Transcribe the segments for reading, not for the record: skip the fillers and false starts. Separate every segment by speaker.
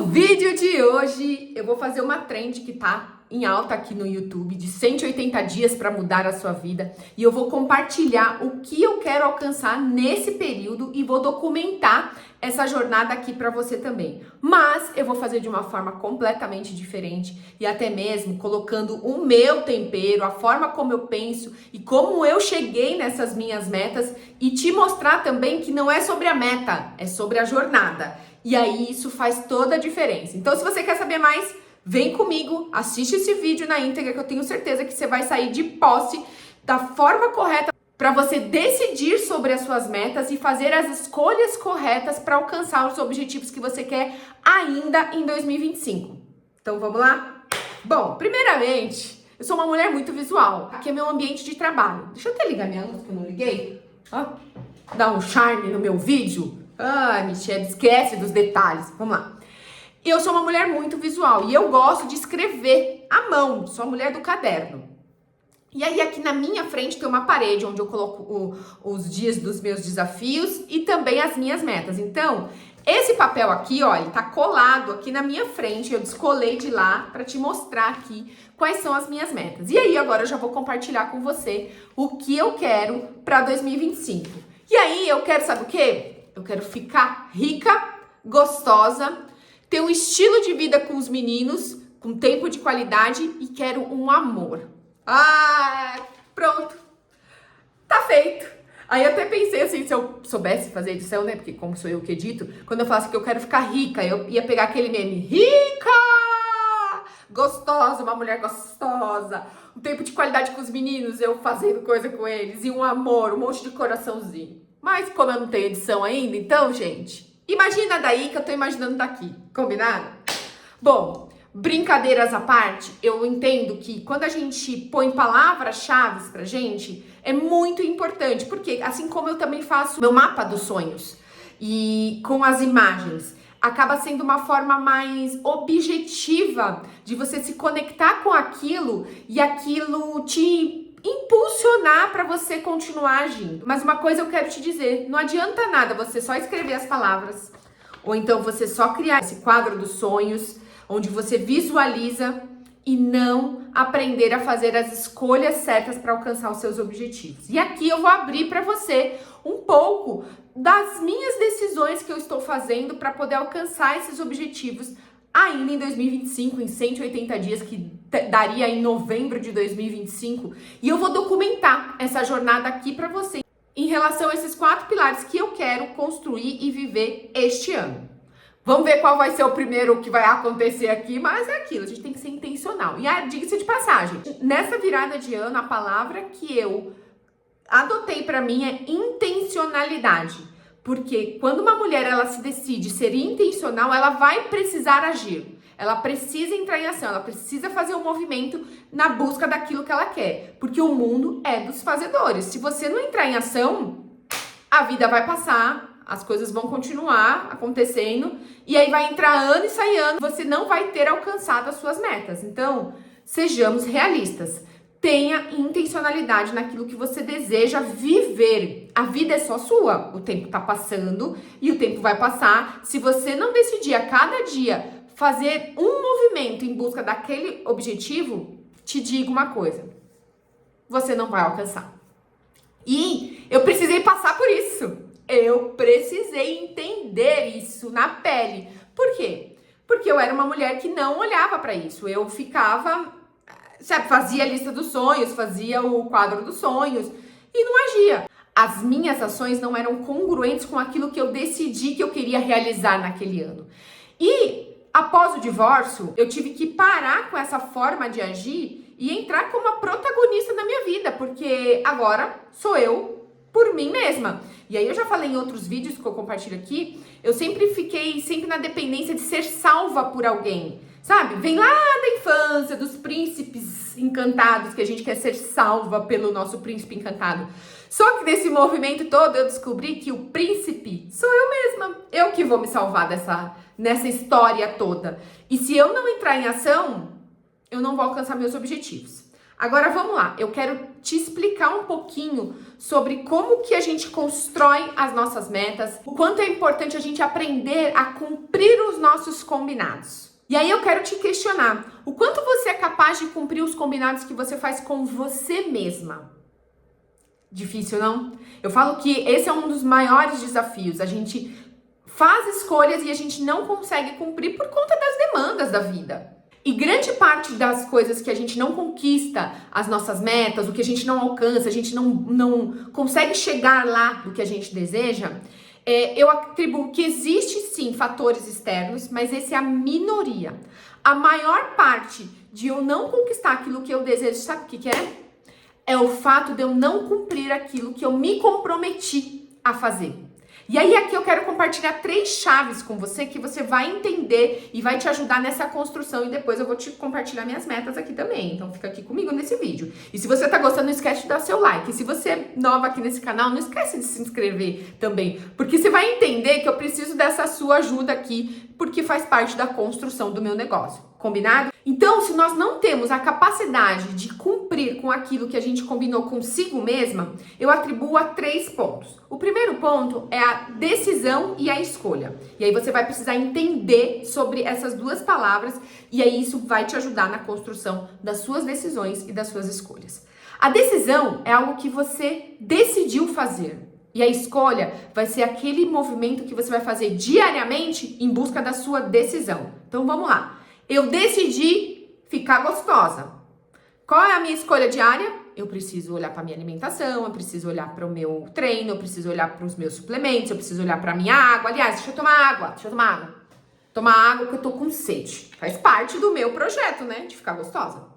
Speaker 1: No vídeo de hoje, eu vou fazer uma trend que tá em alta aqui no YouTube, de 180 dias para mudar a sua vida. E eu vou compartilhar o que eu quero alcançar nesse período e vou documentar essa jornada aqui para você também. Mas eu vou fazer de uma forma completamente diferente e até mesmo colocando o meu tempero, a forma como eu penso e como eu cheguei nessas minhas metas e te mostrar também que não é sobre a meta, é sobre a jornada. E aí isso faz toda a diferença. Então, se você quer saber mais, vem comigo, assiste esse vídeo na íntegra que eu tenho certeza que você vai sair de posse da forma correta para você decidir sobre as suas metas e fazer as escolhas corretas para alcançar os objetivos que você quer ainda em 2025. Então, vamos lá? Bom, primeiramente, eu sou uma mulher muito visual. Aqui é meu ambiente de trabalho. Deixa eu até ligar minha luz que eu não liguei. Ó, dá um charme no meu vídeo. Ah, Michelle, esquece dos detalhes. Vamos lá. Eu sou uma mulher muito visual e eu gosto de escrever à mão. Sou a mulher do caderno. E aí aqui na minha frente tem uma parede onde eu coloco os dias dos meus desafios e também as minhas metas. Então, esse papel aqui, ó, ele tá colado aqui na minha frente. Eu descolei de lá para te mostrar aqui quais são as minhas metas. E aí agora eu já vou compartilhar com você o que eu quero para 2025. E aí eu quero, sabe o quê? Eu quero ficar rica, gostosa, ter um estilo de vida com os meninos, com tempo de qualidade e quero um amor. Ah, pronto. Tá feito. Aí eu até pensei assim, se eu soubesse fazer edição, né? Porque como sou eu que edito, quando eu falasse que eu quero ficar rica, eu ia pegar aquele meme, rica, gostosa, uma mulher gostosa, um tempo de qualidade com os meninos, eu fazendo coisa com eles, e um amor, um monte de coraçãozinho. Mas como eu não tenho edição ainda, então, gente, imagina daí que eu tô imaginando daqui, combinado? Bom, brincadeiras à parte, eu entendo que quando a gente põe palavras-chave pra gente, é muito importante, porque assim como eu também faço meu mapa dos sonhos e com as imagens, acaba sendo uma forma mais objetiva de você se conectar com aquilo e aquilo te impulsionar para você continuar agindo. Mas uma coisa eu quero te dizer, não adianta nada você só escrever as palavras, ou então você só criar esse quadro dos sonhos, onde você visualiza e não aprender a fazer as escolhas certas para alcançar os seus objetivos. E aqui eu vou abrir para você um pouco das minhas decisões que eu estou fazendo para poder alcançar esses objetivos ainda em 2025, em 180 dias, que daria em novembro de 2025. E eu vou documentar essa jornada aqui para você em relação a esses 4 pilares que eu quero construir e viver este ano. Vamos ver qual vai ser o primeiro que vai acontecer aqui, mas é aquilo, a gente tem que ser intencional. E diga-se de passagem, nessa virada de ano, a palavra que eu adotei para mim é intencionalidade. Porque quando uma mulher ela se decide ser intencional, ela vai precisar agir. Ela precisa entrar em ação, ela precisa fazer um movimento na busca daquilo que ela quer. Porque o mundo é dos fazedores. Se você não entrar em ação, a vida vai passar, as coisas vão continuar acontecendo e aí vai entrar ano e sair ano, você não vai ter alcançado as suas metas. Então, sejamos realistas. Tenha intencionalidade naquilo que você deseja viver. A vida é só sua. O tempo tá passando e o tempo vai passar. Se você não decidir a cada dia fazer um movimento em busca daquele objetivo, te digo uma coisa. Você não vai alcançar. E eu precisei passar por isso. Eu precisei entender isso na pele. Por quê? Porque eu era uma mulher que não olhava para isso. Eu ficava, sabe, fazia a lista dos sonhos, fazia o quadro dos sonhos e não agia. As minhas ações não eram congruentes com aquilo que eu decidi que eu queria realizar naquele ano. E após o divórcio, eu tive que parar com essa forma de agir e entrar como a protagonista da minha vida, porque agora sou eu por mim mesma. E aí eu já falei em outros vídeos que eu compartilho aqui, eu sempre fiquei na dependência de ser salva por alguém, sabe? Vem lá da infância, dos príncipes encantados, que a gente quer ser salva pelo nosso príncipe encantado. Só que nesse movimento todo eu descobri que o príncipe sou eu mesma. Eu que vou me salvar nessa história toda. E se eu não entrar em ação, eu não vou alcançar meus objetivos. Agora vamos lá, eu quero te explicar um pouquinho sobre como que a gente constrói as nossas metas, o quanto é importante a gente aprender a cumprir os nossos combinados. E aí eu quero te questionar, o quanto você é capaz de cumprir os combinados que você faz com você mesma? Difícil, não? Eu falo que esse é um dos maiores desafios, a gente faz escolhas e a gente não consegue cumprir por conta das demandas da vida. E grande parte das coisas que a gente não conquista, as nossas metas, o que a gente não alcança, a gente não consegue chegar lá do que a gente deseja, eu atribuo que existe sim fatores externos, mas esse é a minoria. A maior parte de eu não conquistar aquilo que eu desejo, sabe o que é? É o fato de eu não cumprir aquilo que eu me comprometi a fazer. E aí aqui eu quero compartilhar 3 chaves com você que você vai entender e vai te ajudar nessa construção, e depois eu vou te compartilhar minhas metas aqui também, então fica aqui comigo nesse vídeo. E se você tá gostando, não esquece de dar seu like. E se você é nova aqui nesse canal, não esquece de se inscrever também, porque você vai entender que eu preciso dessa sua ajuda aqui, porque faz parte da construção do meu negócio. Combinado? Então, se nós não temos a capacidade de cumprir com aquilo que a gente combinou consigo mesma, eu atribuo a 3 pontos. O primeiro ponto é a decisão e a escolha. E aí você vai precisar entender sobre essas 2 palavras, e aí isso vai te ajudar na construção das suas decisões e das suas escolhas. A decisão é algo que você decidiu fazer. E a escolha vai ser aquele movimento que você vai fazer diariamente em busca da sua decisão. Então vamos lá. Eu decidi ficar gostosa. Qual é a minha escolha diária? Eu preciso olhar para minha alimentação, eu preciso olhar para o meu treino, eu preciso olhar para os meus suplementos, eu preciso olhar para a minha água. Aliás, deixa eu tomar água. Tomar água porque eu tô com sede. Faz parte do meu projeto, né? De ficar gostosa.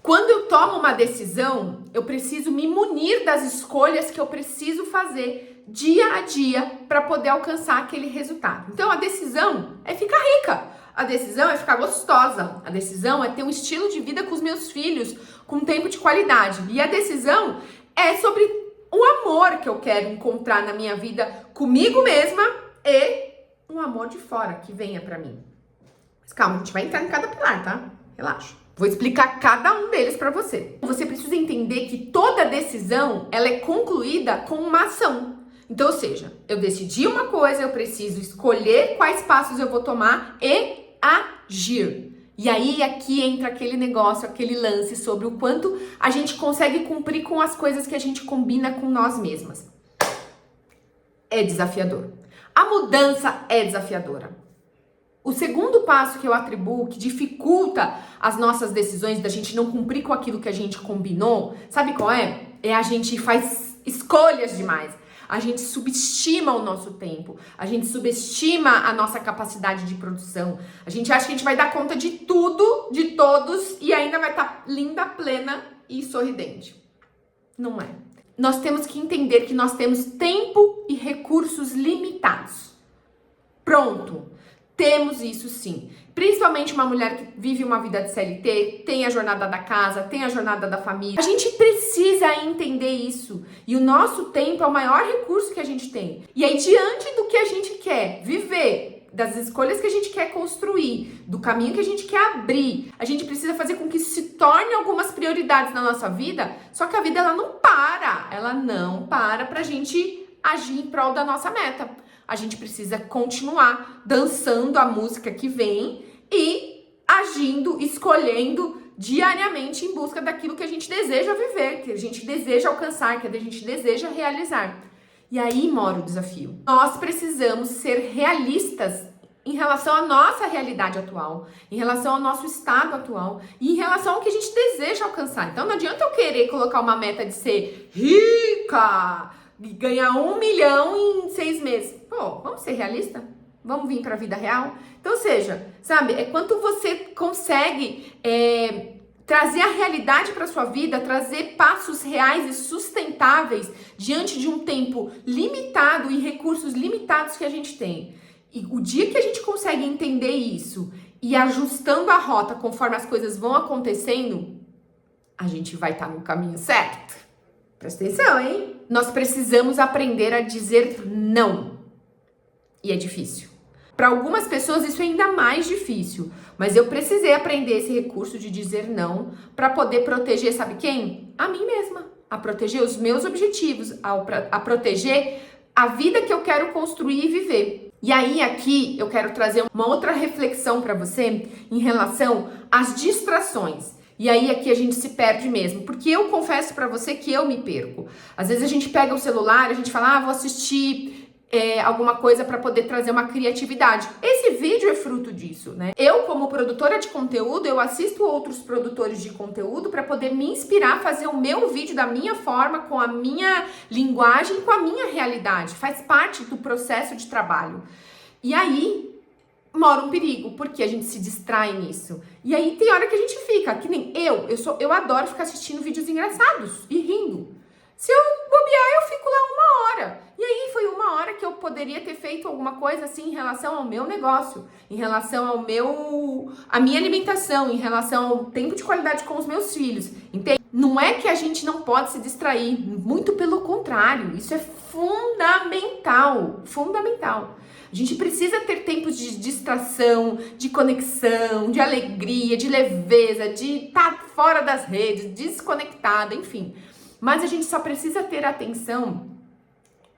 Speaker 1: Quando eu tomo uma decisão, eu preciso me munir das escolhas que eu preciso fazer dia a dia para poder alcançar aquele resultado. Então, a decisão é ficar rica. A decisão é ficar gostosa. A decisão é ter um estilo de vida com os meus filhos, com tempo de qualidade. E a decisão é sobre o amor que eu quero encontrar na minha vida comigo mesma e um amor de fora que venha pra mim. Mas calma, a gente vai entrar em cada pilar, tá? Relaxa. Vou explicar cada um deles pra você. Você precisa entender que toda decisão, ela é concluída com uma ação. Então, ou seja, eu decidi uma coisa, eu preciso escolher quais passos eu vou tomar e agir. E aí aqui entra aquele negócio, aquele lance sobre o quanto a gente consegue cumprir com as coisas que a gente combina com nós mesmas. É desafiador. A mudança é desafiadora. O segundo passo que eu atribuo, que dificulta as nossas decisões, da gente não cumprir com aquilo que a gente combinou, sabe qual é? É a gente faz escolhas demais. A gente subestima o nosso tempo, a gente subestima a nossa capacidade de produção, a gente acha que a gente vai dar conta de tudo, de todos, e ainda vai estar linda, plena e sorridente. Não é. Nós temos que entender que nós temos tempo e recursos limitados. Pronto. Temos isso sim. Principalmente uma mulher que vive uma vida de CLT, tem a jornada da casa, tem a jornada da família. A gente precisa entender isso. E o nosso tempo é o maior recurso que a gente tem. E aí, diante do que a gente quer viver, das escolhas que a gente quer construir, do caminho que a gente quer abrir, a gente precisa fazer com que isso se torne algumas prioridades na nossa vida. Só que a vida, ela não para pra gente agir em prol da nossa meta. A gente precisa continuar dançando a música que vem e agindo, escolhendo diariamente em busca daquilo que a gente deseja viver, que a gente deseja alcançar, que a gente deseja realizar. E aí mora o desafio. Nós precisamos ser realistas em relação à nossa realidade atual, em relação ao nosso estado atual e em relação ao que a gente deseja alcançar. Então não adianta eu querer colocar uma meta de ser rica, ganhar 1 milhão em 6 meses. Pô, vamos ser realistas? Vamos vir para a vida real? Então, ou seja, sabe, é quanto você consegue trazer a realidade para sua vida, trazer passos reais e sustentáveis diante de um tempo limitado e recursos limitados que a gente tem. E o dia que a gente consegue entender isso e ajustando a rota conforme as coisas vão acontecendo, a gente vai estar no caminho certo. Presta atenção, hein? Nós precisamos aprender a dizer não. E é difícil. Para algumas pessoas isso é ainda mais difícil, mas eu precisei aprender esse recurso de dizer não para poder proteger, sabe quem? A mim mesma, a proteger os meus objetivos, a proteger a vida que eu quero construir e viver. E aí aqui eu quero trazer uma outra reflexão para você em relação às distrações. E aí aqui a gente se perde mesmo, porque eu confesso para você que eu me perco. Às vezes a gente pega o celular, a gente fala, vou assistir alguma coisa para poder trazer uma criatividade. Esse vídeo é fruto disso, né? Eu, como produtora de conteúdo, eu assisto outros produtores de conteúdo para poder me inspirar a fazer o meu vídeo da minha forma, com a minha linguagem, com a minha realidade. Faz parte do processo de trabalho. E aí mora um perigo, porque a gente se distrai nisso. E aí tem hora que a gente fica, que nem eu adoro ficar assistindo vídeos engraçados e rindo. Se eu bobear, eu fico lá 1 hora. E aí foi 1 hora que eu poderia ter feito alguma coisa assim em relação ao meu negócio, em relação à minha alimentação, em relação ao tempo de qualidade com os meus filhos. Entende? Não é que a gente não pode se distrair, muito pelo contrário, isso é fundamental, fundamental. A gente precisa ter tempos de distração, de conexão, de alegria, de leveza, de estar fora das redes, desconectada, enfim. Mas a gente só precisa ter atenção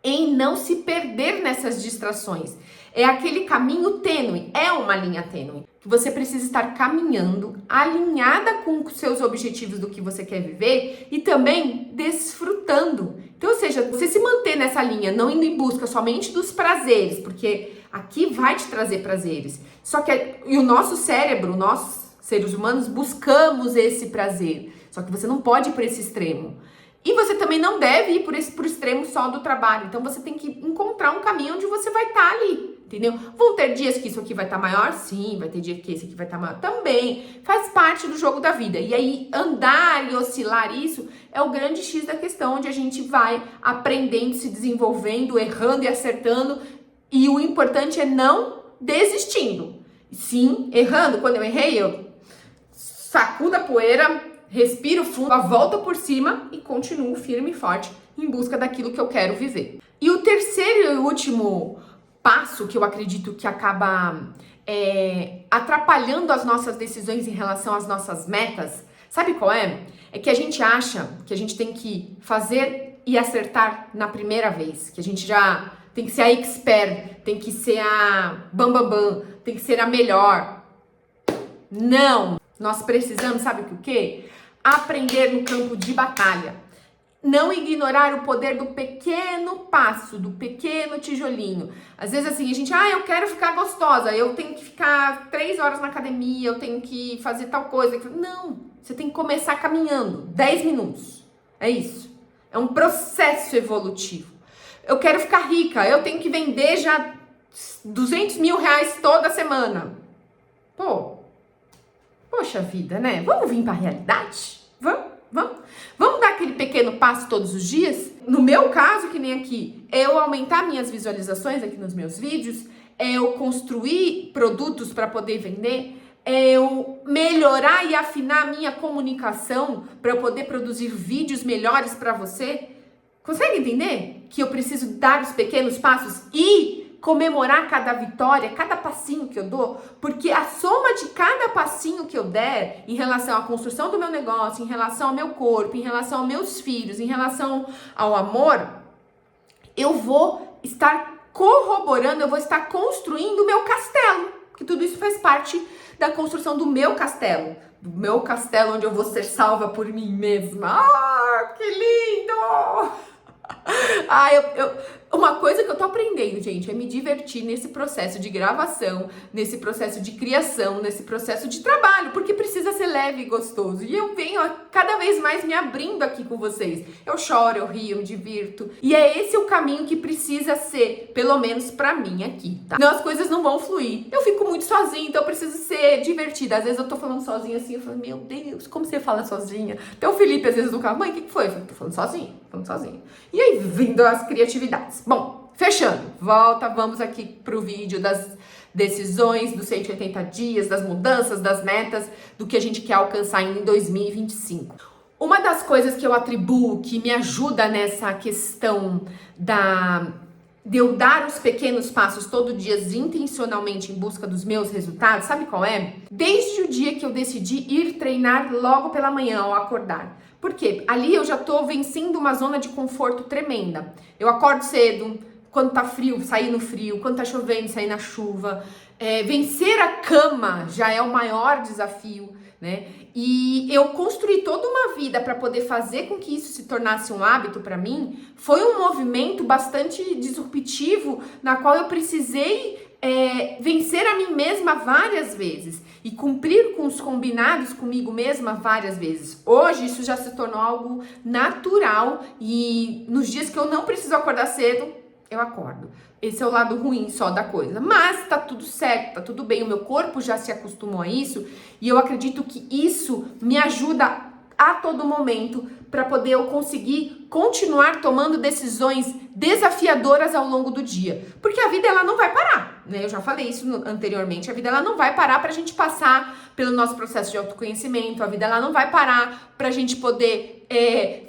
Speaker 1: em não se perder nessas distrações. É aquele caminho tênue, é uma linha tênue, que você precisa estar caminhando, alinhada com os seus objetivos do que você quer viver e também desfrutando. Então, ou seja, você se manter nessa linha, não indo em busca somente dos prazeres, porque aqui vai te trazer prazeres. Só que e o nosso cérebro, nós, seres humanos, buscamos esse prazer. Só que você não pode ir para esse extremo. E você também não deve ir por extremo só do trabalho. Então você tem que encontrar um caminho onde você vai estar ali, entendeu? Vão ter dias que isso aqui vai estar maior? Sim. Vai ter dia que esse aqui vai estar maior? Também. Faz parte do jogo da vida. E aí andar e oscilar isso é o grande X da questão, onde a gente vai aprendendo, se desenvolvendo, errando e acertando. E o importante é não desistindo. Sim, errando. Quando eu errei, eu sacudo a poeira, respiro fundo, a volta por cima e continuo firme e forte em busca daquilo que eu quero viver. E o terceiro e último passo que eu acredito que acaba atrapalhando as nossas decisões em relação às nossas metas, sabe qual é? É que a gente acha que a gente tem que fazer e acertar na primeira vez, que a gente já tem que ser a expert, tem que ser a bam, tem que ser a melhor. Não! Nós precisamos, sabe o quê? Aprender no campo de batalha. Não ignorar o poder do pequeno passo, do pequeno tijolinho. Às vezes assim, a gente, eu quero ficar gostosa, eu tenho que ficar 3 horas na academia, eu tenho que fazer tal coisa. Não, você tem que começar caminhando, 10 minutos. É isso. É um processo evolutivo. Eu quero ficar rica, eu tenho que vender já 200 mil reais toda semana. Poxa vida, né? Vamos vir para a realidade? Vamos dar aquele pequeno passo todos os dias? No meu caso, que nem aqui, é eu aumentar minhas visualizações aqui nos meus vídeos, é eu construir produtos para poder vender, é eu melhorar e afinar a minha comunicação para eu poder produzir vídeos melhores para você. Consegue entender que eu preciso dar os pequenos passos e comemorar cada vitória, cada passinho que eu dou, porque a soma de cada passinho que eu der em relação à construção do meu negócio, em relação ao meu corpo, em relação aos meus filhos, em relação ao amor, eu vou estar corroborando, eu vou estar construindo o meu castelo, que tudo isso faz parte da construção do meu castelo onde eu vou ser salva por mim mesma. Que lindo! Uma coisa que eu tô aprendendo, gente, é me divertir nesse processo de gravação, nesse processo de criação, nesse processo de trabalho, porque precisa ser leve e gostoso. E eu venho cada vez mais me abrindo aqui com vocês. Eu choro, eu rio, eu me divirto. E é esse o caminho que precisa ser, pelo menos pra mim aqui, tá? Não, as coisas não vão fluir. Eu fico muito sozinha, então eu preciso ser divertida. Às vezes eu tô falando sozinha assim, eu falo, meu Deus, como você fala sozinha? Até o Felipe às vezes no carro, mãe, o que foi? Eu falo, tô falando sozinha. E aí, vindo as criatividades. Bom, fechando, vamos aqui pro vídeo das decisões, dos 180 dias, das mudanças, das metas, do que a gente quer alcançar em 2025. Uma das coisas que eu atribuo, que me ajuda nessa questão de eu dar os pequenos passos todo dia intencionalmente em busca dos meus resultados, sabe qual é? Desde o dia que eu decidi ir treinar logo pela manhã ao acordar. Por quê? Ali eu já tô vencendo uma zona de conforto tremenda. Eu acordo cedo, quando tá frio, sair no frio, quando tá chovendo, sair na chuva. Vencer a cama já é o maior desafio, né? E eu construí toda uma vida para poder fazer com que isso se tornasse um hábito para mim. Foi um movimento bastante disruptivo, na qual eu precisei vencer a mim mesma várias vezes e cumprir com os combinados comigo mesma várias vezes. Hoje isso já se tornou algo natural e nos dias que eu não preciso acordar cedo, eu acordo. Esse é o lado ruim só da coisa. Mas tá tudo certo, tá tudo bem. O meu corpo já se acostumou a isso e eu acredito que isso me ajuda a todo momento para poder eu conseguir continuar tomando decisões desafiadoras ao longo do dia. Porque a vida ela não vai parar, né? Eu já falei isso anteriormente. A vida ela não vai parar pra gente passar pelo nosso processo de autoconhecimento. A vida ela não vai parar pra gente poder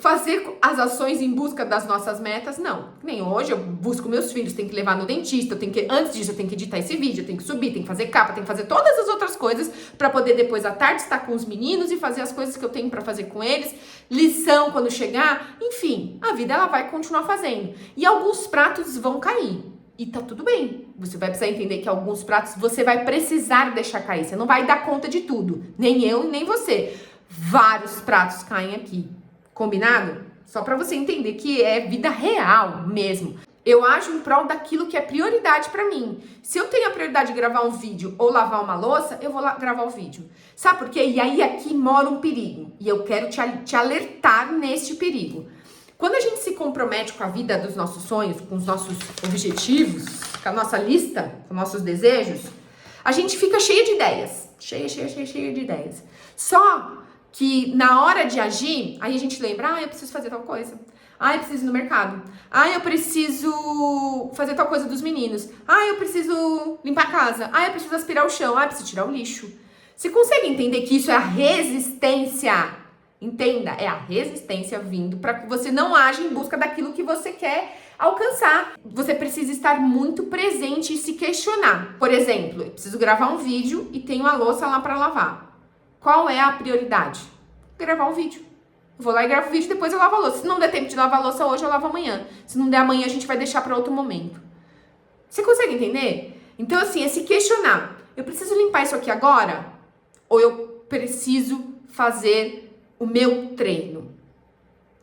Speaker 1: fazer as ações em busca das nossas metas. Não. Nem hoje eu busco meus filhos, tenho que levar no dentista, antes disso eu tenho que editar esse vídeo, eu tenho que subir, tenho que fazer capa, tenho que fazer todas as outras coisas pra poder depois à tarde estar com os meninos e fazer as coisas que eu tenho pra fazer com eles, lição quando chegar, enfim, a vida ela vai continuar fazendo. E alguns pratos vão cair. E tá tudo bem. Você vai precisar entender que alguns pratos você vai precisar deixar cair. Você não vai dar conta de tudo. Nem eu, nem você. Vários pratos caem aqui. Combinado? Só pra você entender que é vida real mesmo. Eu ajo em prol daquilo que é prioridade pra mim. Se eu tenho a prioridade de gravar um vídeo ou lavar uma louça, eu vou gravar o vídeo. Sabe por quê? E aí aqui mora um perigo. E eu quero te alertar neste perigo. Quando a gente se compromete com a vida dos nossos sonhos, com os nossos objetivos, com a nossa lista, com nossos desejos, a gente fica cheia de ideias. Cheia de ideias. Só que na hora de agir, aí a gente lembra, eu preciso fazer tal coisa. Eu preciso ir no mercado. Eu preciso fazer tal coisa dos meninos. Eu preciso limpar a casa. Eu preciso aspirar o chão. Eu preciso tirar o lixo. Você consegue entender que isso é a resistência? Entenda, é a resistência vindo para que você não haja em busca daquilo que você quer alcançar. Você precisa estar muito presente e se questionar. Por exemplo, eu preciso gravar um vídeo e tenho a louça lá para lavar. Qual é a prioridade? Gravar um vídeo. Eu vou lá e gravo o vídeo, depois eu lavo a louça. Se não der tempo de lavar a louça hoje, eu lavo amanhã. Se não der amanhã, a gente vai deixar para outro momento. Você consegue entender? Então, assim, é se questionar. Eu preciso limpar isso aqui agora? Ou eu preciso fazer o meu treino?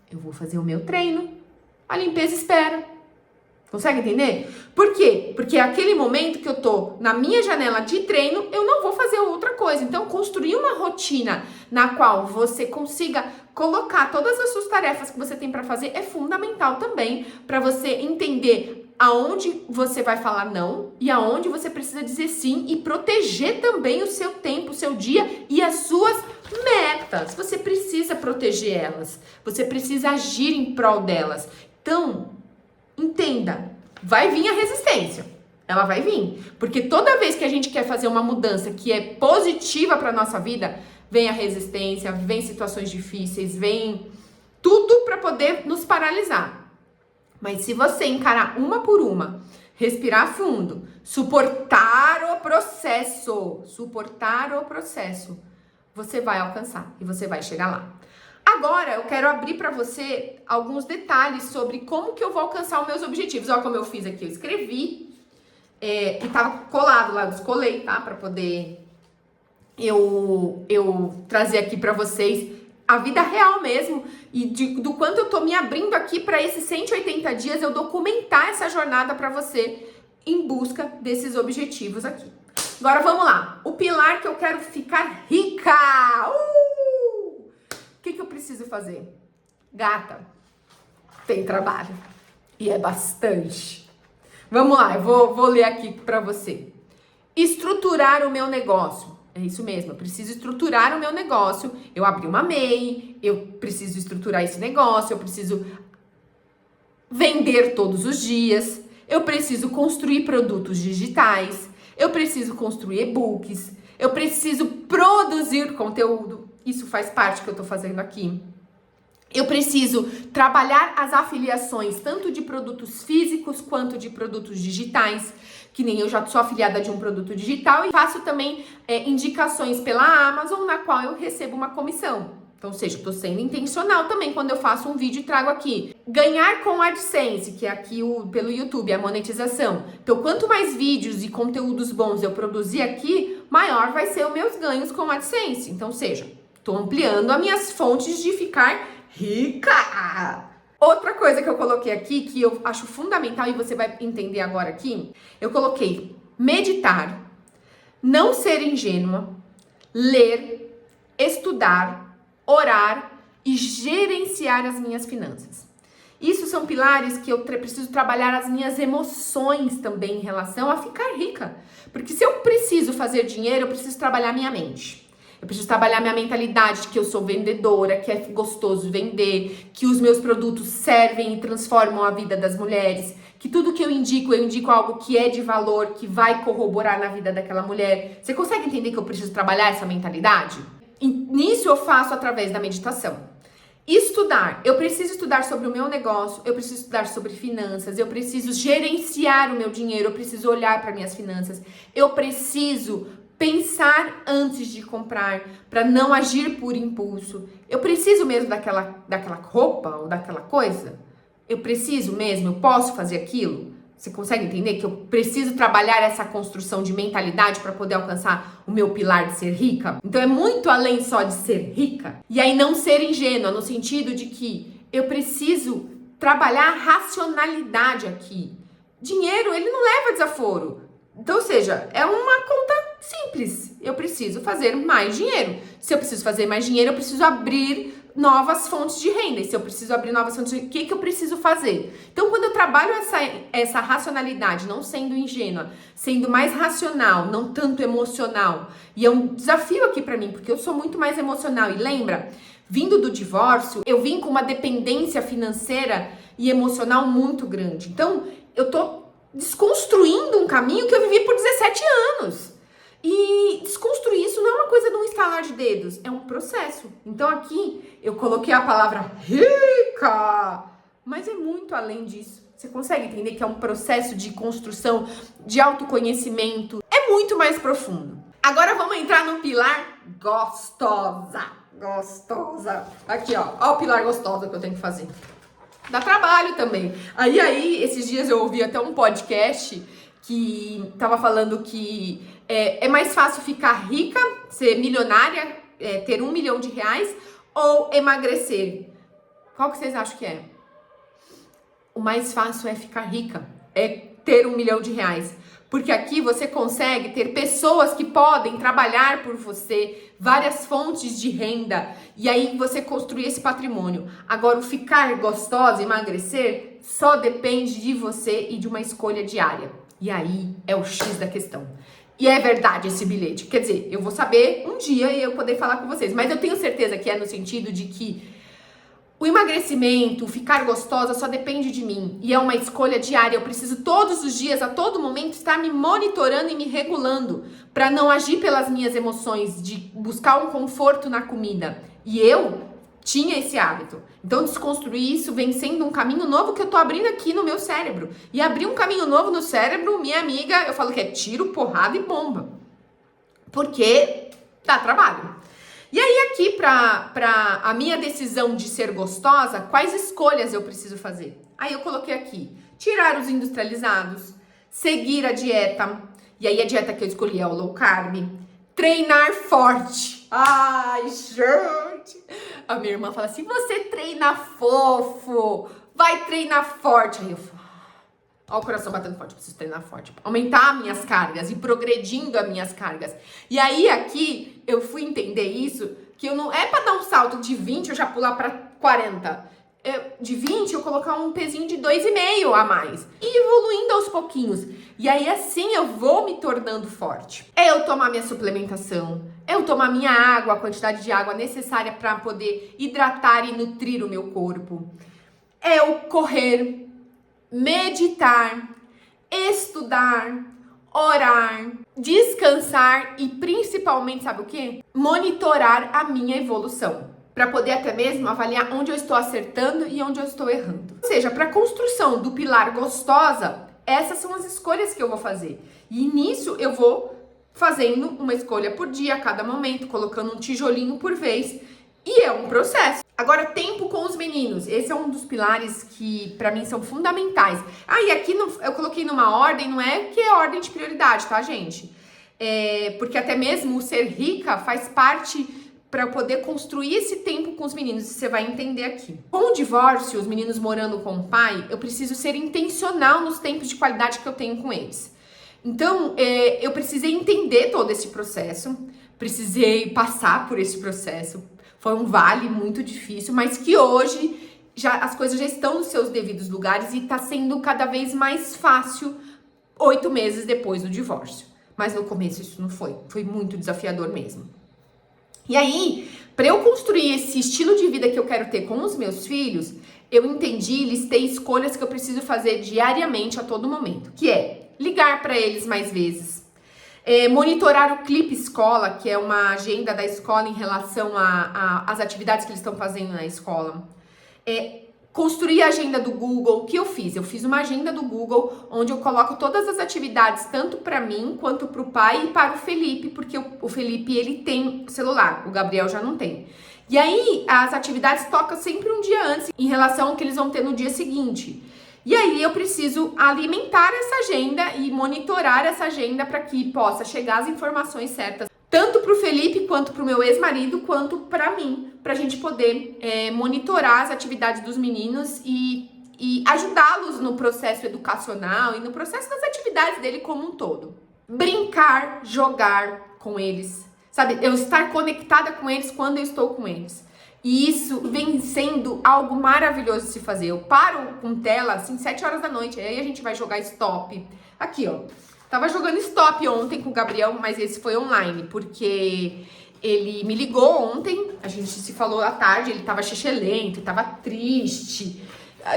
Speaker 1: Eu vou fazer o meu treino. A limpeza espera. Consegue entender? Por quê? Porque aquele momento que eu tô na minha janela de treino, eu não vou fazer outra coisa. Então, construir uma rotina na qual você consiga colocar todas as suas tarefas que você tem para fazer é fundamental também para você entender aonde você vai falar não e aonde você precisa dizer sim e proteger também o seu tempo, o seu dia e as suas metas. Você precisa proteger elas. Você precisa agir em prol delas. Então, entenda, vai vir a resistência. Ela vai vir. Porque toda vez que a gente quer fazer uma mudança que é positiva para nossa vida, vem a resistência, vem situações difíceis, vem tudo para poder nos paralisar. Mas se você encarar uma por uma, respirar fundo, suportar o processo, você vai alcançar e você vai chegar lá. Agora, eu quero abrir para você alguns detalhes sobre como que eu vou alcançar os meus objetivos. Olha como eu fiz aqui, eu escrevi e tava colado lá, eu descolei, tá? Para poder eu trazer aqui para vocês a vida real mesmo e do quanto eu tô me abrindo aqui para esses 180 dias eu documentar essa jornada para você em busca desses objetivos aqui. Agora vamos lá. O pilar que eu quero ficar rica. O que eu preciso fazer? Gata, tem trabalho. E é bastante. Vamos lá, eu vou ler aqui para você. Estruturar o meu negócio. É isso mesmo, eu preciso estruturar o meu negócio. Eu abri uma MEI, eu preciso estruturar esse negócio, eu preciso vender todos os dias, eu preciso construir produtos digitais, eu preciso construir e-books, eu preciso produzir conteúdo. Isso faz parte do que eu tô fazendo aqui. Eu preciso trabalhar as afiliações, tanto de produtos físicos quanto de produtos digitais, que nem eu já sou afiliada de um produto digital e faço também indicações pela Amazon, na qual eu recebo uma comissão. Então, ou seja, eu tô sendo intencional também quando eu faço um vídeo e trago aqui. Ganhar com AdSense, que é aqui pelo YouTube, a monetização. Então, quanto mais vídeos e conteúdos bons eu produzir aqui, maior vai ser os meus ganhos com AdSense. Então, ou seja, tô ampliando as minhas fontes de ficar rica. Outra coisa que eu coloquei aqui, que eu acho fundamental e você vai entender agora aqui, eu coloquei meditar, não ser ingênua, ler, estudar, orar e gerenciar as minhas finanças. Isso são pilares que eu preciso trabalhar as minhas emoções também em relação a ficar rica. Porque se eu preciso fazer dinheiro, eu preciso trabalhar minha mente. Eu preciso trabalhar minha mentalidade de que eu sou vendedora, que é gostoso vender, que os meus produtos servem e transformam a vida das mulheres, que tudo que eu indico algo que é de valor, que vai corroborar na vida daquela mulher. Você consegue entender que eu preciso trabalhar essa mentalidade? E nisso eu faço através da meditação. Estudar. Eu preciso estudar sobre o meu negócio, eu preciso estudar sobre finanças, eu preciso gerenciar o meu dinheiro, eu preciso olhar para minhas finanças, eu preciso pensar antes de comprar, para não agir por impulso. Eu preciso mesmo daquela roupa ou daquela coisa? Eu preciso mesmo? Eu posso fazer aquilo? Você consegue entender que eu preciso trabalhar essa construção de mentalidade para poder alcançar o meu pilar de ser rica? Então é muito além só de ser rica. E aí não ser ingênua, no sentido de que eu preciso trabalhar a racionalidade aqui. Dinheiro, ele não leva desaforo. Então, ou seja, é uma conta simples. Eu preciso fazer mais dinheiro. Se eu preciso fazer mais dinheiro, eu preciso abrir novas fontes de renda. E se eu preciso abrir novas fontes de renda, o que eu preciso fazer? Então, quando eu trabalho essa racionalidade, não sendo ingênua, sendo mais racional, não tanto emocional, e é um desafio aqui pra mim, porque eu sou muito mais emocional. E lembra, vindo do divórcio, eu vim com uma dependência financeira e emocional muito grande. Então, eu tô desconstruindo um caminho que eu vivi por 17 anos. E desconstruir isso não é uma coisa de um estalar de dedos, é um processo. Então aqui eu coloquei a palavra rica, mas é muito além disso. Você consegue entender que é um processo de construção, de autoconhecimento, é muito mais profundo. Agora vamos entrar no pilar gostosa. Gostosa. Aqui, ó o pilar gostosa que eu tenho que fazer. Dá trabalho também. Aí, esses dias eu ouvi até um podcast que tava falando que é mais fácil ficar rica, ser milionária, ter R$1 milhão ou emagrecer. Qual que vocês acham que é? O mais fácil é ficar rica, é ter R$1 milhão. Porque aqui você consegue ter pessoas que podem trabalhar por você, várias fontes de renda, e aí você construir esse patrimônio. Agora, o ficar gostosa, emagrecer, só depende de você e de uma escolha diária. E aí é o X da questão. E é verdade esse bilhete. Quer dizer, eu vou saber um dia e eu poder falar com vocês. Mas eu tenho certeza que é no sentido de que o emagrecimento, ficar gostosa, só depende de mim. E é uma escolha diária. Eu preciso todos os dias, a todo momento, estar me monitorando e me regulando para não agir pelas minhas emoções, de buscar um conforto na comida. E eu tinha esse hábito. Então, desconstruir isso vem sendo um caminho novo que eu tô abrindo aqui no meu cérebro. E abrir um caminho novo no cérebro, minha amiga, eu falo que é tiro, porrada e bomba. Porque dá trabalho. E aí aqui, pra a minha decisão de ser gostosa, quais escolhas eu preciso fazer? Aí eu coloquei aqui, tirar os industrializados, seguir a dieta, e aí a dieta que eu escolhi é o low carb, treinar forte. Ai, gente! A minha irmã fala assim, você treina fofo, vai treinar forte. Aí eu falo, ó o coração batendo forte, preciso treinar forte. Aumentar minhas cargas e progredindo as minhas cargas. E aí aqui eu fui entender isso, que eu não é para dar um salto de 20 eu já pular para 40. De 20 eu colocar um pezinho de 2,5 a mais. E evoluindo aos pouquinhos. E aí assim eu vou me tornando forte. É eu tomar minha suplementação, é eu tomar minha água, a quantidade de água necessária para poder hidratar e nutrir o meu corpo. É eu correr, meditar, estudar, orar, descansar e principalmente, sabe o quê? Monitorar a minha evolução. para poder até mesmo avaliar onde eu estou acertando e onde eu estou errando. Ou seja, para a construção do pilar gostosa, essas são as escolhas que eu vou fazer. E nisso eu vou fazendo uma escolha por dia, a cada momento, colocando um tijolinho por vez. E é um processo. Agora, tempo com os meninos. Esse é um dos pilares que, pra mim, são fundamentais. Ah, e aqui eu coloquei numa ordem, não é que é ordem de prioridade, tá, gente? Porque até mesmo o ser rica faz parte para poder construir esse tempo com os meninos. Você vai entender aqui. Com o divórcio, os meninos morando com o pai, eu preciso ser intencional nos tempos de qualidade que eu tenho com eles. Então, eu precisei entender todo esse processo, precisei passar por esse processo. Foi um vale muito difícil, mas que hoje as coisas já estão nos seus devidos lugares e tá sendo cada vez mais fácil 8 meses depois do divórcio. Mas no começo isso não foi. Foi muito desafiador mesmo. E aí, para eu construir esse estilo de vida que eu quero ter com os meus filhos, eu entendi, listei escolhas que eu preciso fazer diariamente a todo momento, que é ligar para eles mais vezes, monitorar o Clipe Escola, que é uma agenda da escola em relação às atividades que eles estão fazendo na escola, construir a agenda do Google. O que eu fiz? Eu fiz uma agenda do Google onde eu coloco todas as atividades, tanto para mim quanto para o pai e para o Felipe, porque o Felipe ele tem celular, o Gabriel já não tem. E aí as atividades tocam sempre um dia antes em relação ao que eles vão ter no dia seguinte. E aí eu preciso alimentar essa agenda e monitorar essa agenda para que possa chegar as informações certas, tanto para o Felipe, quanto para o meu ex-marido, quanto para mim, para a gente poder monitorar as atividades dos meninos e ajudá-los no processo educacional e no processo das atividades dele como um todo. Brincar, jogar com eles, sabe? Eu estar conectada com eles quando eu estou com eles. E isso vem sendo algo maravilhoso de se fazer. Eu paro com tela, assim, 7 horas da noite, aí a gente vai jogar stop. Aqui, ó. Tava jogando stop ontem com o Gabriel, mas esse foi online, porque ele me ligou ontem, a gente se falou à tarde, ele tava xixelento, tava triste,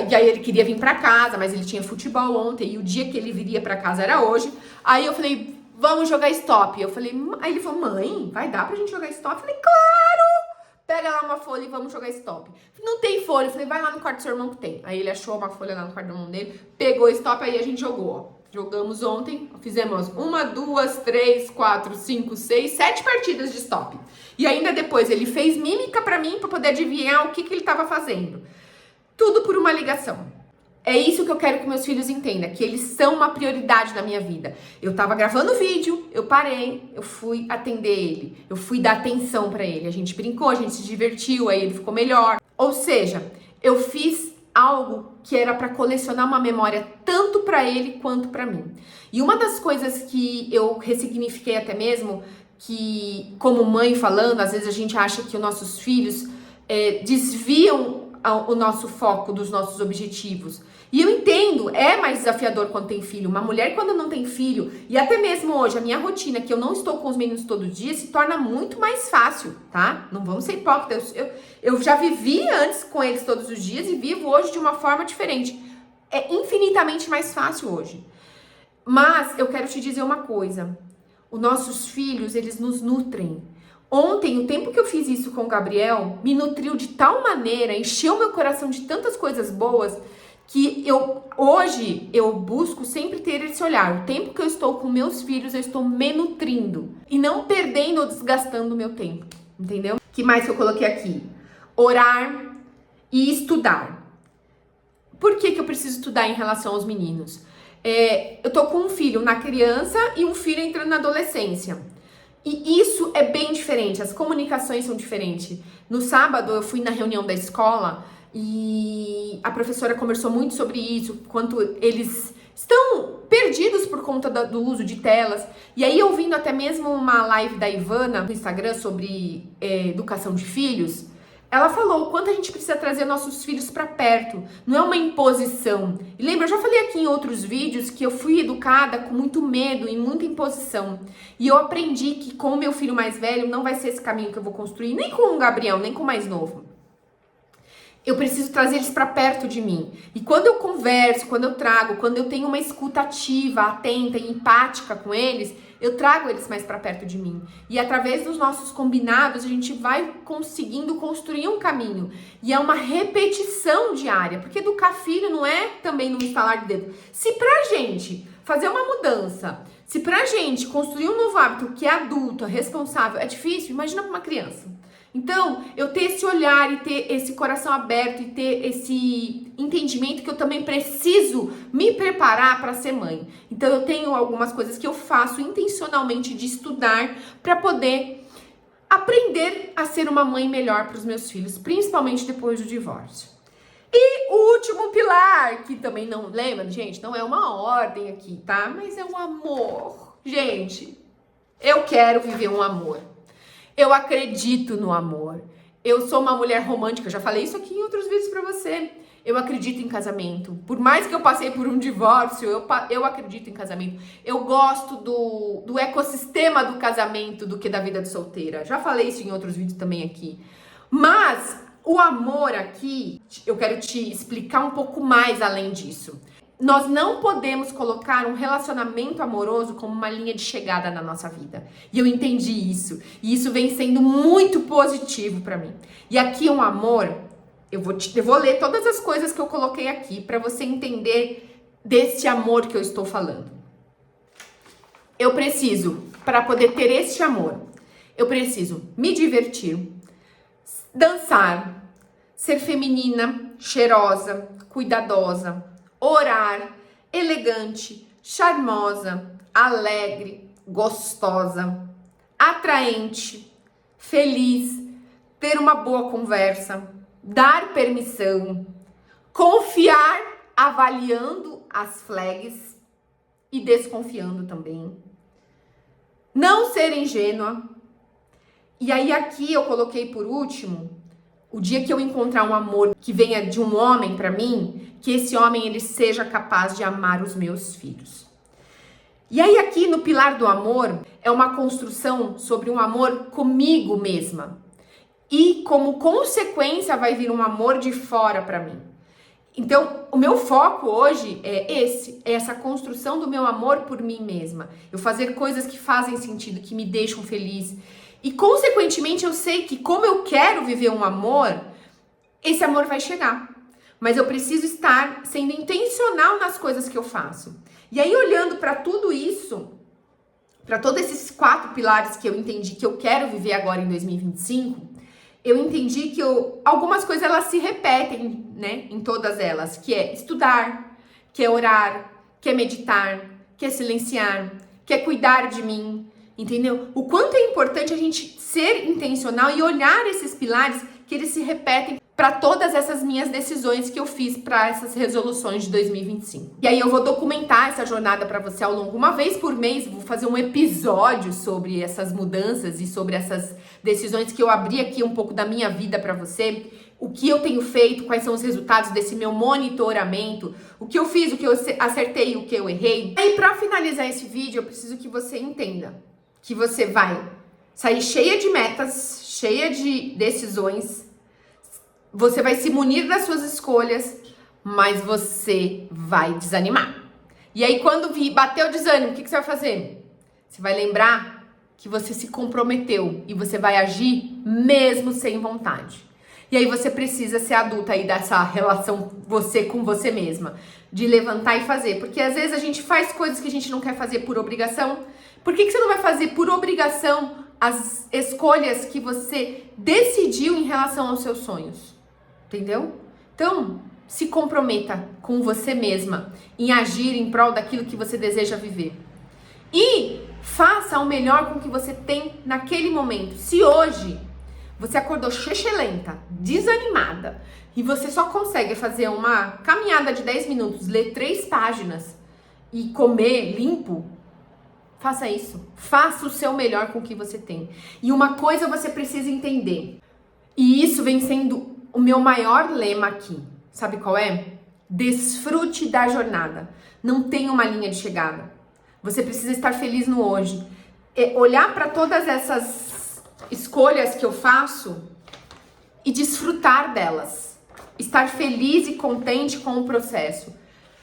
Speaker 1: e aí ele queria vir pra casa, mas ele tinha futebol ontem, e o dia que ele viria pra casa era hoje. Aí eu falei, vamos jogar stop. Aí ele falou, mãe, vai dar pra gente jogar stop? Eu falei, claro! Pega lá uma folha e vamos jogar stop. Não tem folha. Eu falei, vai lá no quarto do seu irmão que tem. Aí ele achou uma folha lá no quarto do irmão dele, pegou stop, aí a gente jogou. Jogamos ontem, fizemos 1, 2, 3, 4, 5, 6, 7 partidas de stop. E ainda depois ele fez mímica pra mim, pra poder adivinhar o que ele tava fazendo. Tudo por uma ligação. É isso que eu quero que meus filhos entendam, que eles são uma prioridade na minha vida. Eu tava gravando vídeo, eu parei, eu fui atender ele, eu fui dar atenção pra ele. A gente brincou, a gente se divertiu, aí ele ficou melhor. Ou seja, eu fiz algo que era pra colecionar uma memória tanto pra ele quanto pra mim. E uma das coisas que eu ressignifiquei até mesmo, que como mãe falando, às vezes a gente acha que os nossos filhos desviam o nosso foco dos nossos objetivos. E eu entendo, é mais desafiador quando tem filho. Uma mulher quando não tem filho, e até mesmo hoje, a minha rotina, que eu não estou com os meninos todo dia, se torna muito mais fácil, tá? Não vamos ser hipócritas. Eu já vivi antes com eles todos os dias e vivo hoje de uma forma diferente. É infinitamente mais fácil hoje. Mas eu quero te dizer uma coisa. Os nossos filhos, eles nos nutrem. Ontem, o tempo que eu fiz isso com o Gabriel, me nutriu de tal maneira, encheu meu coração de tantas coisas boas, que hoje eu busco sempre ter esse olhar. O tempo que eu estou com meus filhos, eu estou me nutrindo e não perdendo ou desgastando o meu tempo, entendeu? Que mais que eu coloquei aqui? Orar e estudar. Por que eu preciso estudar em relação aos meninos? Eu tô com um filho na criança e um filho entrando na adolescência. E isso é bem diferente, as comunicações são diferentes. No sábado eu fui na reunião da escola e a professora conversou muito sobre isso, quanto eles estão perdidos por conta do uso de telas. E aí, ouvindo até mesmo uma live da Ivana no Instagram sobre educação de filhos, ela falou o quanto a gente precisa trazer nossos filhos para perto. Não é uma imposição. E lembra, eu já falei aqui em outros vídeos que eu fui educada com muito medo e muita imposição. E eu aprendi que com o meu filho mais velho não vai ser esse caminho que eu vou construir, nem com o Gabriel, nem com o mais novo. eu preciso trazer eles para perto de mim. E quando eu converso, quando eu trago, quando eu tenho uma escuta ativa, atenta e empática com eles, eu trago eles mais para perto de mim. E através dos nossos combinados, a gente vai conseguindo construir um caminho. E é uma repetição diária, porque educar filho não é também num estalar de dedo. Se pra gente fazer uma mudança, se pra gente construir um novo hábito que é adulto, é responsável, é difícil, imagina pra uma criança. Então, eu ter esse olhar e ter esse coração aberto e ter esse entendimento que eu também preciso me preparar para ser mãe. Então, eu tenho algumas coisas que eu faço intencionalmente de estudar para poder aprender a ser uma mãe melhor para os meus filhos, principalmente depois do divórcio. E o último pilar, que também não lembra, gente, não é uma ordem aqui, tá? Mas é um amor. Gente, eu quero viver um amor. Eu acredito no amor. Eu sou uma mulher romântica, já falei isso aqui em outros vídeos pra você. Eu acredito em casamento. Por mais que eu passei por um divórcio, eu acredito em casamento. Eu gosto do ecossistema do casamento do que da vida de solteira. Já falei isso em outros vídeos também aqui. Mas o amor aqui, eu quero te explicar um pouco mais além disso. Nós não podemos colocar um relacionamento amoroso como uma linha de chegada na nossa vida. E eu entendi isso. E isso vem sendo muito positivo pra mim. E aqui um amor, eu vou ler todas as coisas que eu coloquei aqui pra você entender desse amor que eu estou falando. Eu preciso, para poder ter este amor, eu preciso me divertir, dançar, ser feminina, cheirosa, cuidadosa, orar, elegante, charmosa, alegre, gostosa, atraente, feliz, ter uma boa conversa, dar permissão, confiar avaliando as flags e desconfiando também, não ser ingênua. E aí aqui eu coloquei por último, o dia que eu encontrar um amor que venha de um homem pra mim, que esse homem ele seja capaz de amar os meus filhos. E aí aqui no pilar do amor é uma construção sobre um amor comigo mesma. E como consequência vai vir um amor de fora pra mim. Então, o meu foco hoje é essa construção do meu amor por mim mesma. Eu fazer coisas que fazem sentido, que me deixam feliz. E, consequentemente, eu sei que como eu quero viver um amor, esse amor vai chegar. Mas eu preciso estar sendo intencional nas coisas que eu faço. E aí, olhando para tudo isso, para todos esses 4 pilares que eu entendi que eu quero viver agora em 2025, eu entendi que algumas coisas elas se repetem, né, em todas elas, que é estudar, que é orar, que é meditar, que é silenciar, que é cuidar de mim, entendeu? O quanto é importante a gente ser intencional e olhar esses pilares que eles se repetem para todas essas minhas decisões que eu fiz para essas resoluções de 2025. E aí eu vou documentar essa jornada para você ao longo. Uma vez por mês, vou fazer um episódio sobre essas mudanças e sobre essas decisões que eu abri aqui um pouco da minha vida para você. O que eu tenho feito, quais são os resultados desse meu monitoramento, o que eu fiz, o que eu acertei, o que eu errei. E aí, para finalizar esse vídeo, eu preciso que você entenda que você vai sair cheia de metas, cheia de decisões. Você vai se munir das suas escolhas, mas você vai desanimar. E aí, quando bater o desânimo, o que você vai fazer? Você vai lembrar que você se comprometeu e você vai agir mesmo sem vontade. E aí você precisa ser adulta aí dessa relação você com você mesma, de levantar e fazer. Porque às vezes a gente faz coisas que a gente não quer fazer por obrigação. Por que você não vai fazer por obrigação as escolhas que você decidiu em relação aos seus sonhos? Entendeu? Então, se comprometa com você mesma em agir em prol daquilo que você deseja viver. E faça o melhor com o que você tem naquele momento. Se hoje você acordou chechelenta, desanimada, e você só consegue fazer uma caminhada de 10 minutos, ler 3 páginas e comer limpo, faça isso. Faça o seu melhor com o que você tem. E uma coisa você precisa entender, e isso vem sendo o meu maior lema aqui, sabe qual é? Desfrute da jornada. Não tem uma linha de chegada. Você precisa estar feliz no hoje. Olhar para todas essas escolhas que eu faço e desfrutar delas. estar feliz e contente com o processo.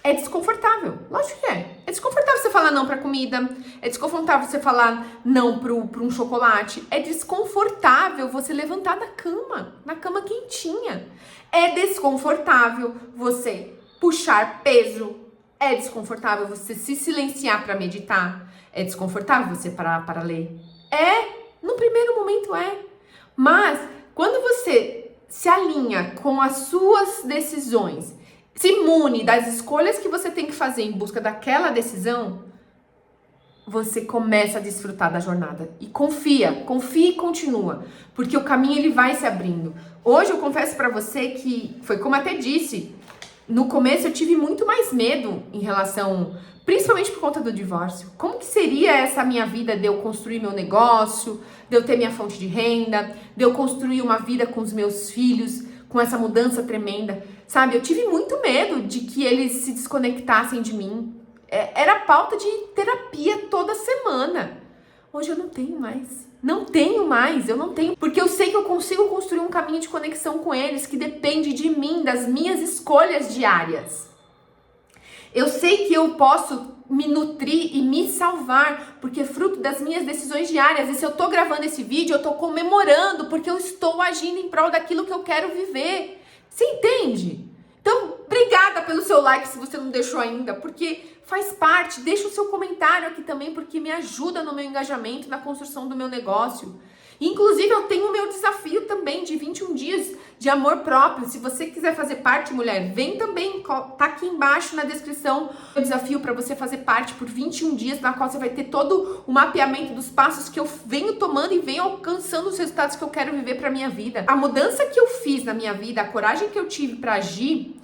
Speaker 1: É desconfortável, lógico que é. É desconfortável você falar não pra comida, é desconfortável você falar não pra um chocolate, é desconfortável você levantar da cama, na cama quentinha. É desconfortável você puxar peso, é desconfortável você se silenciar pra meditar, é desconfortável você parar para ler. No primeiro momento é. Mas quando você se alinha com as suas decisões, se imune das escolhas que você tem que fazer em busca daquela decisão, você começa a desfrutar da jornada. E confia e continua, porque o caminho ele vai se abrindo. Hoje eu confesso pra você que, foi como até disse, no começo eu tive muito mais medo em relação, principalmente por conta do divórcio. Como que seria essa minha vida de eu construir meu negócio, de eu ter minha fonte de renda, de eu construir uma vida com os meus filhos, com essa mudança tremenda, sabe? Eu tive muito medo de que eles se desconectassem de mim. Era pauta de terapia toda semana. Hoje eu não tenho mais. Eu não tenho. Porque eu sei que eu consigo construir um caminho de conexão com eles que depende de mim, das minhas escolhas diárias. Eu sei que eu posso me nutrir e me salvar, porque é fruto das minhas decisões diárias. E se eu tô gravando esse vídeo, eu tô comemorando, porque eu estou agindo em prol daquilo que eu quero viver. Você entende? Então, obrigada pelo seu like se você não deixou ainda, porque faz parte. Deixa o seu comentário aqui também, porque me ajuda no meu engajamento, na construção do meu negócio. Inclusive, eu tenho o meu desafio também de 21 dias de amor próprio. Se você quiser fazer parte, mulher, vem também. Tá aqui embaixo na descrição o desafio para você fazer parte por 21 dias, na qual você vai ter todo o mapeamento dos passos que eu venho tomando e venho alcançando os resultados que eu quero viver para minha vida. A mudança que eu fiz na minha vida, a coragem que eu tive para agir,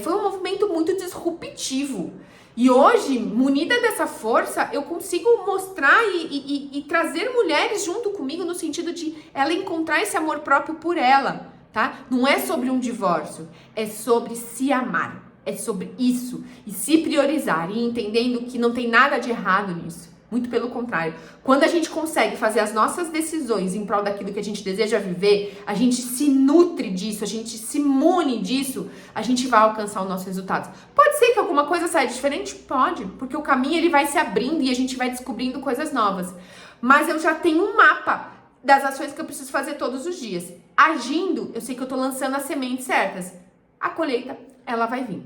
Speaker 1: foi um movimento muito disruptivo. E hoje, munida dessa força, eu consigo mostrar e trazer mulheres junto comigo no sentido de ela encontrar esse amor próprio por ela, tá? Não é sobre um divórcio, é sobre se amar, é sobre isso. E se priorizar e entendendo que não tem nada de errado nisso. Muito pelo contrário. Quando a gente consegue fazer as nossas decisões em prol daquilo que a gente deseja viver, a gente se nutre disso, a gente se imune disso, a gente vai alcançar os nossos resultados. Pode ser que alguma coisa saia diferente? Pode, porque o caminho ele vai se abrindo e a gente vai descobrindo coisas novas. Mas eu já tenho um mapa das ações que eu preciso fazer todos os dias. Agindo, eu sei que eu tô lançando as sementes certas. A colheita, ela vai vir.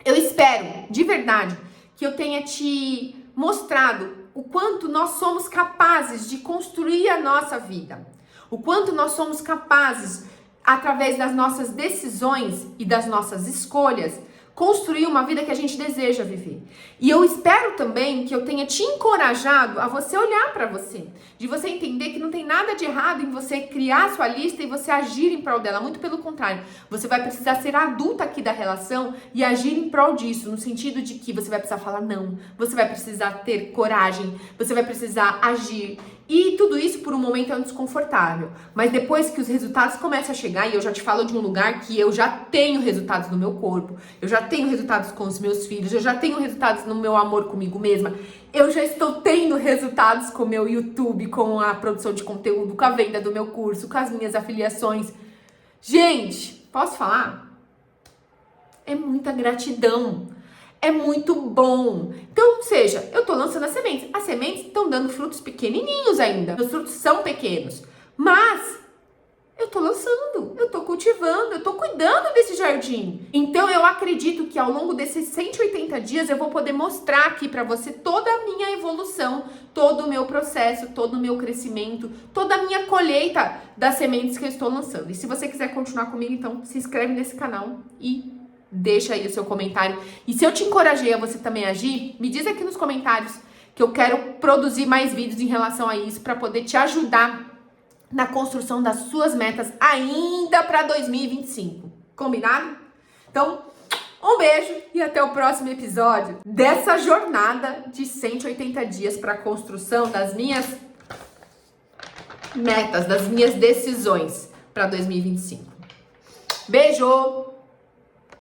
Speaker 1: Eu espero, de verdade, que eu tenha te mostrado o quanto nós somos capazes de construir a nossa vida, o quanto nós somos capazes, através das nossas decisões e das nossas escolhas, construir uma vida que a gente deseja viver. E eu espero também que eu tenha te encorajado a você olhar para você, de você entender que não tem nada de errado em você criar a sua lista e você agir em prol dela, muito pelo contrário. Você vai precisar ser adulta aqui da relação e agir em prol disso, no sentido de que você vai precisar falar não, você vai precisar ter coragem, você vai precisar agir. E tudo isso por um momento é um desconfortável. Mas depois que os resultados começam a chegar, e eu já te falo de um lugar que eu já tenho resultados no meu corpo, eu já tenho resultados com os meus filhos, eu já tenho resultados no meu amor comigo mesma, eu já estou tendo resultados com o meu YouTube, com a produção de conteúdo, com a venda do meu curso, com as minhas afiliações. Gente, posso falar? É muita gratidão. É muito bom. Então, seja, eu tô lançando as sementes. As sementes estão dando frutos pequenininhos ainda. Os frutos são pequenos. Mas eu tô lançando, eu tô cultivando, eu tô cuidando desse jardim. Então, eu acredito que ao longo desses 180 dias eu vou poder mostrar aqui pra você toda a minha evolução, todo o meu processo, todo o meu crescimento, toda a minha colheita das sementes que eu estou lançando. E se você quiser continuar comigo, então se inscreve nesse canal e deixa aí o seu comentário. E se eu te encorajei a você também agir, me diz aqui nos comentários que eu quero produzir mais vídeos em relação a isso para poder te ajudar na construção das suas metas ainda para 2025. Combinado? Então, um beijo e até o próximo episódio dessa jornada de 180 dias para a construção das minhas metas, das minhas decisões para 2025. Beijo!